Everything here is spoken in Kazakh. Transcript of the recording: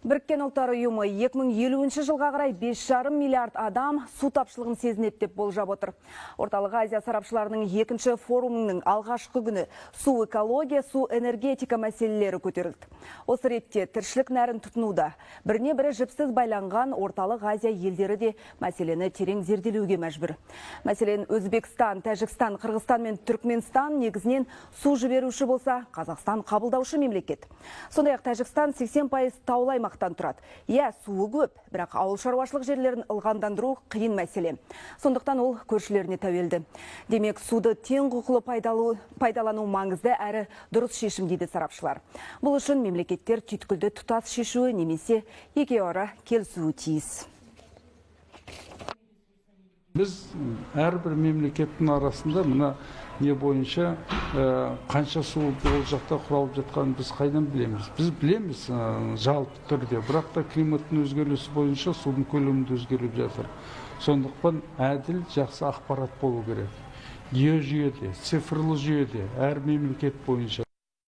Біріккен ұлттар ұйымы 2050 жылға қарай 5,5 миллиард адам су тапшылығын сезінеді деп болжап отыр. Орталық Азия сарапшыларының екінші форумының алғашқы күні су экология, су энергетика мәселелері көтерілді. Осы ретте тіршілік нәрін тұтынуда біріне бірі жіпсіз байланған Орталық Азия елдері де мәселені терең зерделеуге мәжбүр. Мәселен, Өзбекстан, Тәжікстан, Қырғызстан мен Түркменстан негізінен су жіберуші болса, Қазақстан қабылдаушы мемлекет. Сондай-ақ Тәжікстан 80% таулы аймақтан тұрады. Суы көп, бірақ ауыл шаруашылық жерлерін ылғалдандыру қиын мәселе. Сондықтан ол көршілеріне тәуелді. Демек, суды тең құқылы пайдалану маңызды әрі дұрыс шешім дейді сарапшылар. Бұл үшін мемлекеттер түйткілді тұтас шешуі немесе екеуара келісуі тиіс. Біз әрбір мемлекеттің арасында мына не бойынша қанша су ол жақта құралып жатқанын біз қайдан білеміз? Біз білеміз жалпы түрде, бірақ та климаттың өзгерісі бойынша судың көлемі де өзгеріп жатыр. Сондықтан әділ, жақсы ақпарат болу керек. Геожүйеде, цифрлы жүйеде, әр мемлекет бойынша.